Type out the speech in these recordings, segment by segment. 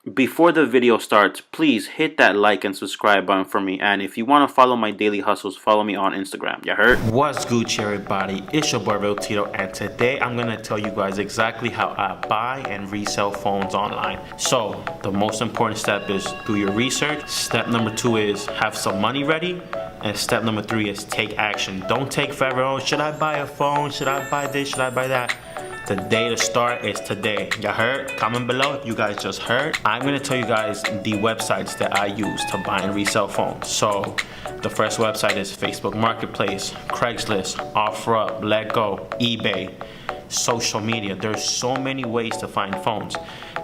Before the video starts, please hit that like and subscribe button for me. And if you want to follow my daily hustles, follow me on Instagram. You heard? What's Gucci, everybody? It's your boy Real Tito, and today I'm gonna tell you guys exactly how I buy and resell phones online. So the most important step is do your research. Step number 2 is have some money ready. And step number 3 is take action. Don't take forever. Oh, should I buy a phone? Should I buy this? Should I buy that? The day to start is today. You heard? Comment below if you guys just heard. I'm gonna tell you guys the websites that I use to buy and resell phones. So the first website is Facebook Marketplace, Craigslist, OfferUp, LetGo, eBay, social media. There's so many ways to find phones.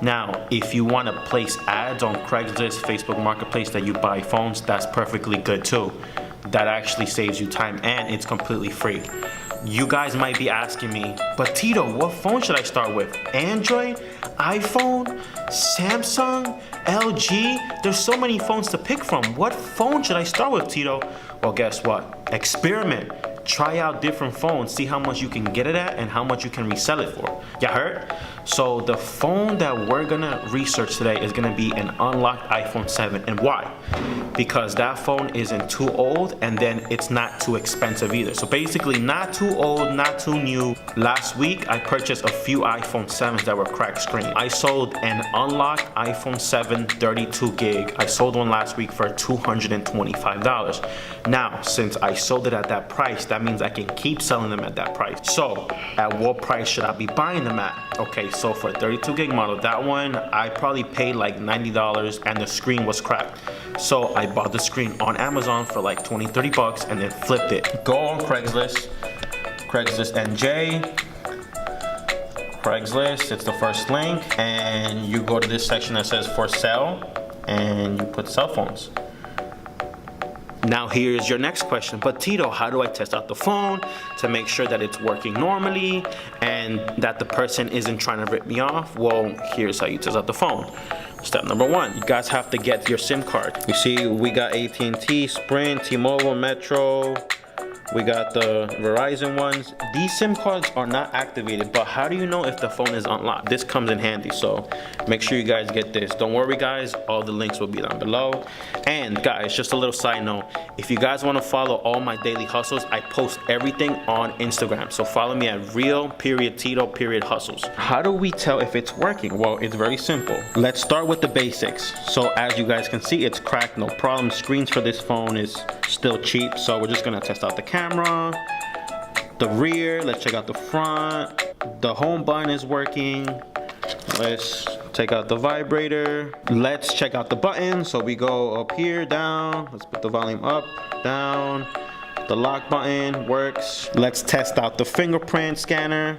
Now, if you want to place ads on Craigslist, Facebook Marketplace that you buy phones, that's perfectly good too. That actually saves you time and it's completely free. You guys might be asking me, but Tito, what phone should I start with? Android, iPhone, Samsung, LG? There's so many phones to pick from. What phone should I start with, Tito? Well, guess what? Experiment. Try out different phones, see how much you can get it at and how much you can resell it for. You heard? So the phone that we're gonna research today is gonna be an unlocked iPhone 7. And why? Because that phone isn't too old and then it's not too expensive either. So basically not too old, not too new. Last week I purchased a few iPhone 7s that were cracked screen. I sold an unlocked iPhone 7 32 gig. I sold one last week for $225. Now, since I sold it at that price, that means I can keep selling them at that price. So at what price should I be buying them at? Okay, so for a 32 gig model, that one I probably paid like $90 and the screen was cracked. So I bought the screen on Amazon for like 20-30 bucks and then flipped it. Go on Craigslist, Craigslist NJ, Craigslist, it's the first link, and you go to this section that says for sale and you put cell phones. Now here's your next question, but Tito, how do I test out the phone to make sure that it's working normally and that the person isn't trying to rip me off? Well, here's how you test out the phone. Step number 1, you guys have to get your SIM card. You see, we got AT&T, Sprint, T-Mobile, Metro. We got the Verizon ones. These SIM cards are not activated, but how do you know if the phone is unlocked? This comes in handy, so make sure you guys get this. Don't worry guys, all the links will be down below. And guys, just a little side note, if you guys want to follow all my daily hustles, I post everything on Instagram. So follow me at real.tito.hustles. How do we tell if it's working? Well, it's very simple. Let's start with the basics. So as you guys can see, it's cracked, no problem. Screens for this phone is still cheap, so we're just gonna test out the camera, the rear. Let's check out the front. The home button is working. Let's take out the vibrator. Let's check out the button. So we go up here, down. Let's put the volume up, down. The lock button works. Let's test out the fingerprint scanner.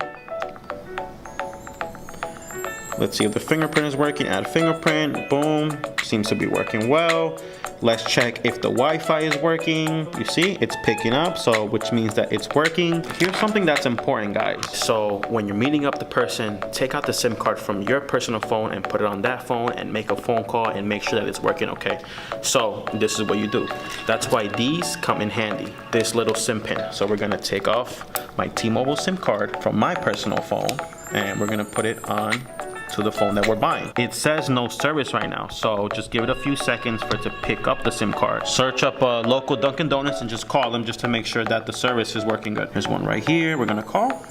Let's see if the fingerprint is working. Add fingerprint, boom. Seems to be working well. Let's check if the Wi-Fi is working. You see, it's picking up, so which means that it's working. Here's something that's important, guys. So when you're meeting up the person, take out the SIM card from your personal phone and put it on that phone and make a phone call and make sure that it's working, okay? So this is what you do. That's why these come in handy, this little SIM pin. So we're gonna take off my T-Mobile SIM card from my personal phone and we're gonna put it on to the phone that we're buying. It says no service right now, so just give it a few seconds for it to pick up the SIM card. Search up a local Dunkin' Donuts and just call them just to make sure that the service is working good. There's one right here. We're gonna call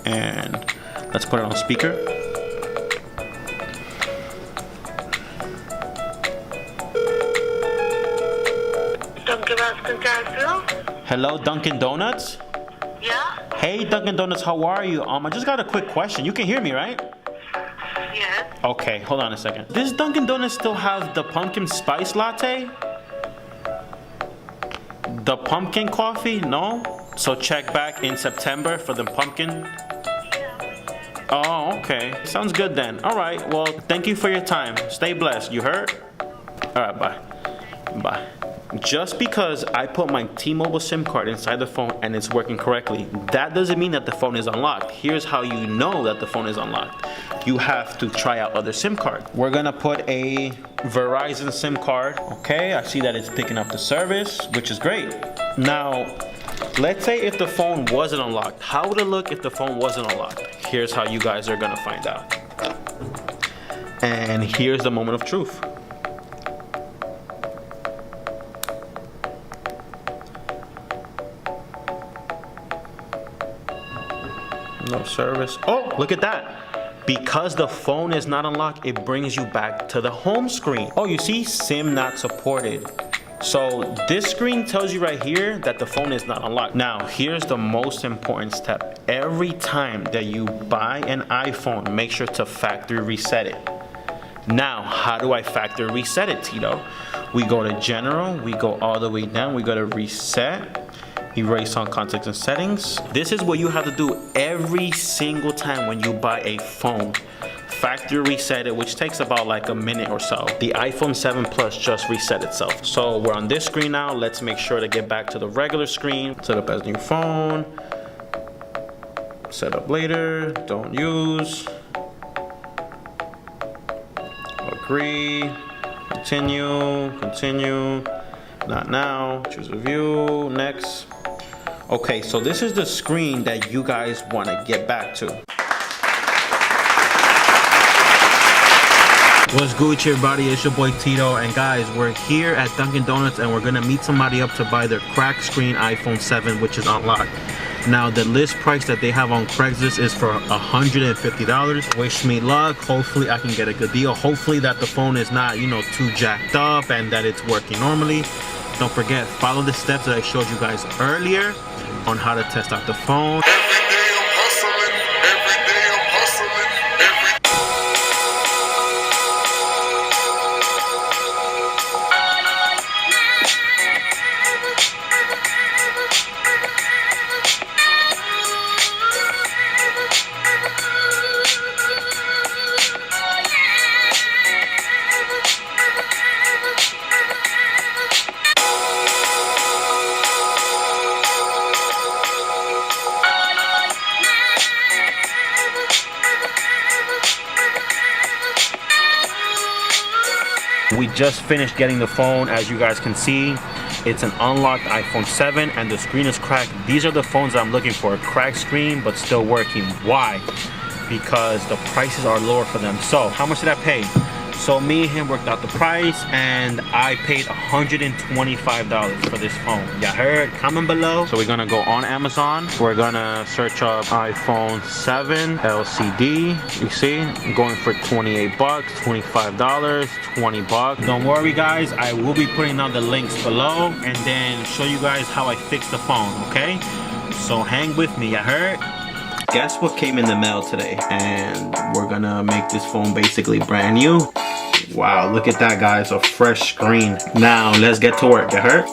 and let's put it on speaker. Hello, Dunkin' Donuts? Yeah? Hey, Dunkin' Donuts, how are you? I just got a quick question. You can hear me, right? Yes. Okay, hold on a second. Does Dunkin' Donuts still have the pumpkin spice latte? The pumpkin coffee? No? So check back in September for the pumpkin. Oh, okay. Sounds good then. All right, well, thank you for your time. Stay blessed. You heard? All right, bye. Bye. Just because I put my T-Mobile SIM card inside the phone and it's working correctly, that doesn't mean that the phone is unlocked. Here's how you know that the phone is unlocked. You have to try out other SIM cards. We're gonna put a Verizon SIM card. Okay, I see that it's picking up the service, which is great. Now, let's say if the phone wasn't unlocked. How would it look if the phone wasn't unlocked? Here's how you guys are gonna find out. And here's the moment of truth. No service. Oh, look at that. Because the phone is not unlocked, it brings you back to the home screen. Oh, you see, SIM not supported. So this screen tells you right here that the phone is not unlocked. Now, here's the most important step. Every time that you buy an iPhone, make sure to factory reset it. Now, how do I factory reset it, Tito? We go to General, we go all the way down, we go to Reset, erase on context and settings. This is what you have to do every single time when you buy a phone. Factory reset it, which takes about like a minute or so. The iPhone 7 Plus just reset itself. So we're on this screen now. Let's make sure to get back to the regular screen. Set up as new phone. Set up later. Don't use. Agree. Continue. Continue. Not now. Choose review. Next. Okay, so this is the screen that you guys want to get back to. What's good, everybody? It's your boy Tito, and guys, we're here at Dunkin' Donuts and we're gonna meet somebody up to buy their cracked screen iPhone 7, which is unlocked. Now, the list price that they have on Craigslist is for $150. Wish me luck. Hopefully I can get a good deal. Hopefully that the phone is not, you know, too jacked up and that it's working normally. Don't forget, follow the steps that I showed you guys earlier on how to test out the phone. We just finished getting the phone. As you guys can see, it's an unlocked iPhone 7 and the screen is cracked. These are the phones that I'm looking for. Cracked screen but still working. Why? Because the prices are lower for them. So how much did I pay? So me and him worked out the price and I paid $125 for this phone. Y'all heard? Comment below. So we're gonna go on Amazon. We're gonna search up iPhone 7 LCD. You see, I'm going for 28 bucks, $25, 20 bucks. Don't worry guys, I will be putting down the links below and then show you guys how I fix the phone, okay? So hang with me, y'all heard? Guess what came in the mail today? And we're gonna make this phone basically brand new. Wow, look at that guys, a fresh screen. Now let's get to work, you heard?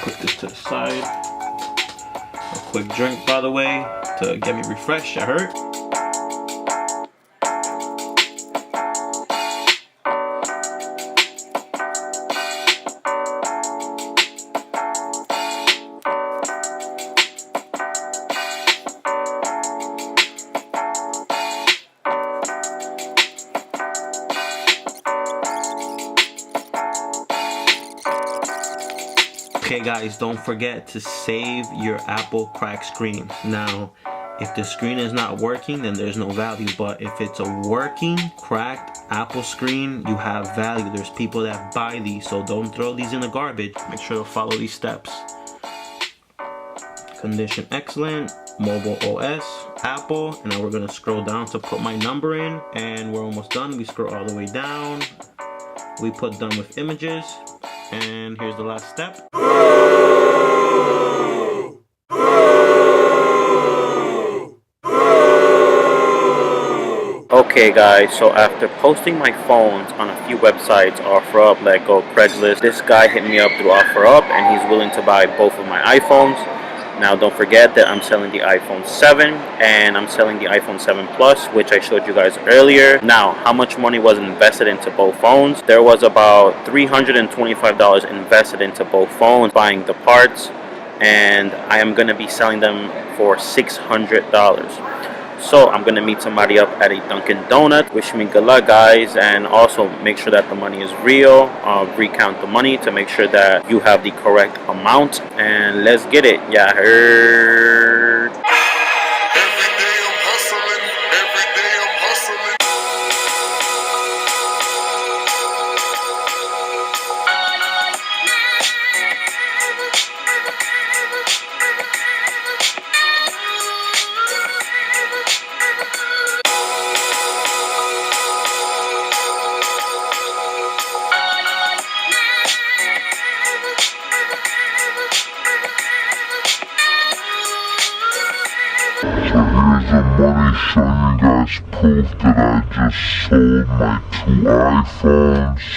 Put this to the side. A quick drink, by the way, to get me refreshed, I heard. Okay guys, don't forget to save your Apple cracked screen. Now, if the screen is not working, then there's no value. But if it's a working cracked Apple screen, you have value. There's people that buy these, so don't throw these in the garbage. Make sure to follow these steps. Condition excellent, mobile OS, Apple, and now we're gonna scroll down to put my number in, and we're almost done. We scroll all the way down. We put done with images, and here's the last step. Okay guys, so after posting my phones on a few websites, OfferUp, LetGo, Craigslist, this guy hit me up through OfferUp and he's willing to buy both of my iPhones. Now don't forget that I'm selling the iPhone 7 and I'm selling the iPhone 7 Plus, which I showed you guys earlier. Now, how much money was invested into both phones? There was about $325 invested into both phones, buying the parts, and I am gonna be selling them for $600. So I'm gonna meet somebody up at a Dunkin' Donut. Wish me good luck, guys, and also make sure that the money is real. Recount the money to make sure that you have the correct amount, and let's get it. Yeah, heard. Every day I'm hustling, every day I'm hustling. So here's the money showing you guys proof that I just sold my 2 iPhones.